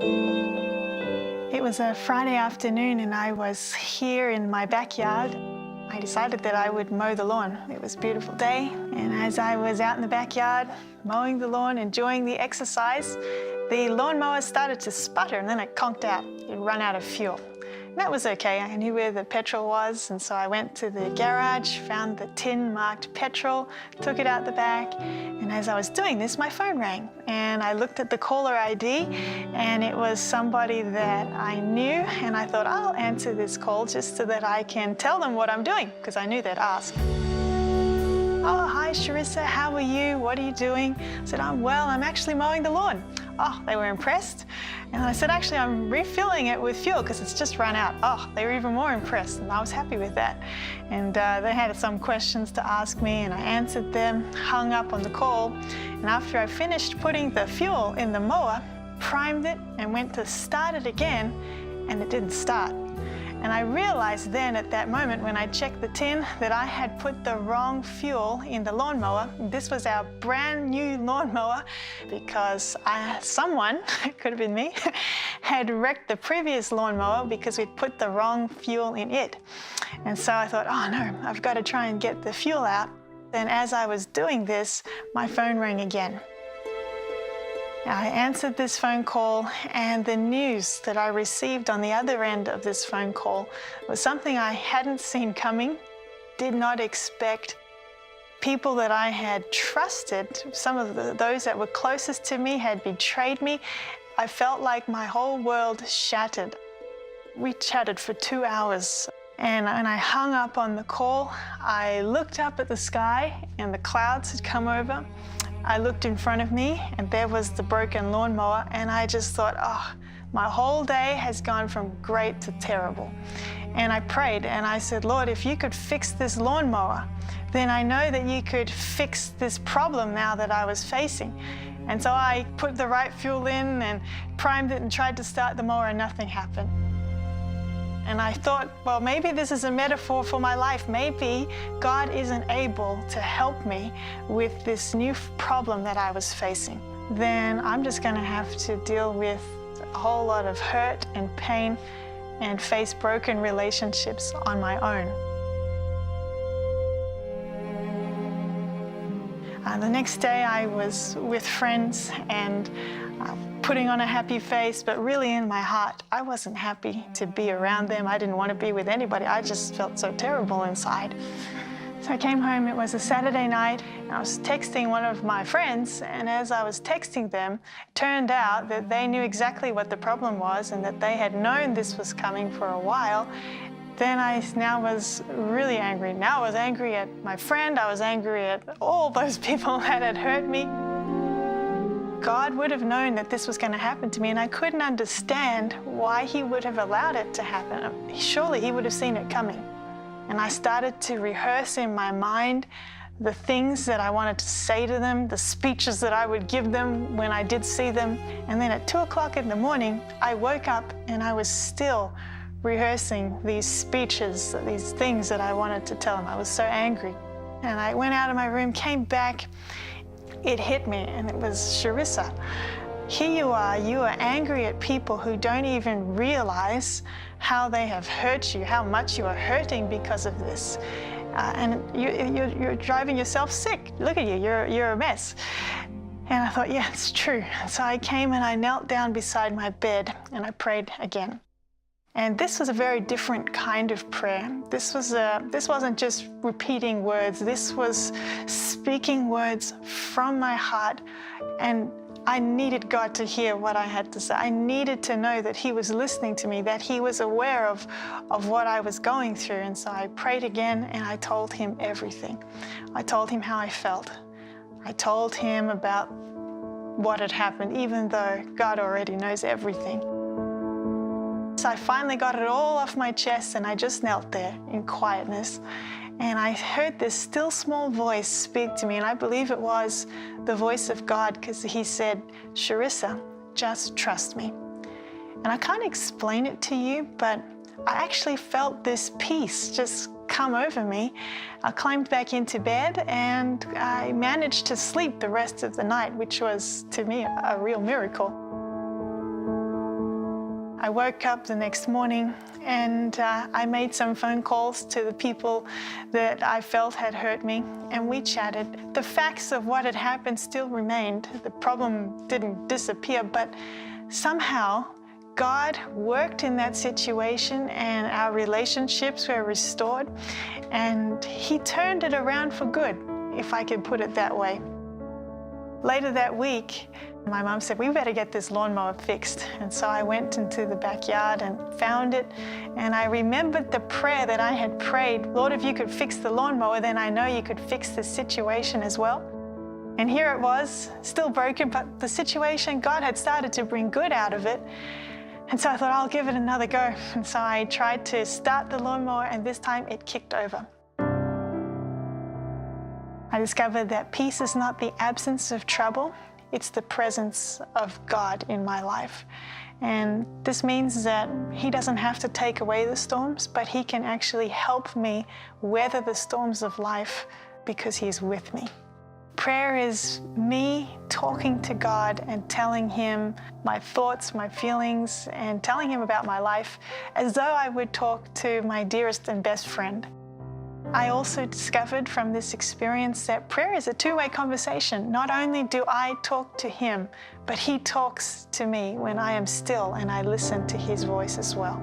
It was a Friday afternoon and I was here in my backyard. I decided that I would mow the lawn. It was a beautiful day, and as I was out in the backyard mowing the lawn, enjoying the exercise, the lawnmower started to sputter and then it conked out. It ran out of fuel. And that was okay. I knew where the petrol was, and so I went to the garage, found the tin marked petrol, took it out the back, and as I was doing this, my phone rang. And I looked at the caller ID, and it was somebody that I knew, and I thought, I'll answer this call just so that I can tell them what I'm doing, because I knew they'd ask. Oh, hi, Charissa, how are you? What are you doing? I said, I'm well, I'm actually mowing the lawn. Oh, they were impressed. And I said, actually, I'm refilling it with fuel because it's just run out. Oh, they were even more impressed, and I was happy with that. And they had some questions to ask me, and I answered them, hung up on the call. And after I finished putting the fuel in the mower, primed it and went to start it again, and it didn't start. And I realized then at that moment when I checked the tin that I had put the wrong fuel in the lawnmower. This was our brand new lawnmower because someone, it could have been me, had wrecked the previous lawnmower because we'd put the wrong fuel in it. And so I thought, oh no, I've got to try and get the fuel out. And as I was doing this, my phone rang again. I answered this phone call, and the news that I received on the other end of this phone call was something I hadn't seen coming, did not expect. People that I had trusted, some of those that were closest to me had betrayed me. I felt like my whole world shattered. We chatted for 2 hours, and when I hung up on the call, I looked up at the sky and the clouds had come over. I looked in front of me and there was the broken lawnmower, and I just thought, oh, my whole day has gone from great to terrible. And I prayed and I said, Lord, if you could fix this lawnmower, then I know that you could fix this problem now that I was facing. And so I put the right fuel in and primed it and tried to start the mower, and nothing happened. And I thought, well, maybe this is a metaphor for my life. Maybe God isn't able to help me with this new problem that I was facing. Then I'm just going to have to deal with a whole lot of hurt and pain and face broken relationships on my own. The next day I was with friends and putting on a happy face, but really in my heart, I wasn't happy to be around them. I didn't want to be with anybody. I just felt so terrible inside. So I came home, it was a Saturday night, and I was texting one of my friends, and as I was texting them, it turned out that they knew exactly what the problem was and that they had known this was coming for a while. Then I now was really angry. Now I was angry at my friend, I was angry at all those people that had hurt me. God would have known that this was going to happen to me, and I couldn't understand why he would have allowed it to happen. Surely he would have seen it coming. And I started to rehearse in my mind the things that I wanted to say to them, the speeches that I would give them when I did see them. And then at 2 o'clock in the morning, I woke up and I was still rehearsing these speeches, these things that I wanted to tell them. I was so angry. And I went out of my room, came back. It hit me, and it was, Charissa, here you are angry at people who don't even realize how they have hurt you, how much you are hurting because of this. And you're driving yourself sick. Look at you, you're a mess. And I thought, yeah, it's true. So I came and I knelt down beside my bed and I prayed again. And this was a very different kind of prayer. This wasn't just repeating words. This was speaking words from my heart. And I needed God to hear what I had to say. I needed to know that he was listening to me, that he was aware of what I was going through. And so I prayed again and I told him everything. I told him how I felt. I told him about what had happened, even though God already knows everything. So I finally got it all off my chest, and I just knelt there in quietness. And I heard this still small voice speak to me, and I believe it was the voice of God, because he said, Charissa, just trust me. And I can't explain it to you, but I actually felt this peace just come over me. I climbed back into bed and I managed to sleep the rest of the night, which was, to me, a real miracle. I woke up the next morning and I made some phone calls to the people that I felt had hurt me, and we chatted. The facts of what had happened still remained. The problem didn't disappear, but somehow God worked in that situation and our relationships were restored, and He turned it around for good, if I could put it that way. Later that week, my mom said, we better get this lawnmower fixed. And so I went into the backyard and found it. And I remembered the prayer that I had prayed, Lord, if you could fix the lawnmower, then I know you could fix this situation as well. And here it was, still broken, but the situation, God had started to bring good out of it. And so I thought, I'll give it another go. And so I tried to start the lawnmower, and this time it kicked over. I discovered that peace is not the absence of trouble, it's the presence of God in my life. And this means that He doesn't have to take away the storms, but He can actually help me weather the storms of life because He's with me. Prayer is me talking to God and telling Him my thoughts, my feelings, and telling Him about my life as though I would talk to my dearest and best friend. I also discovered from this experience that prayer is a two-way conversation. Not only do I talk to Him, but He talks to me when I am still and I listen to His voice as well.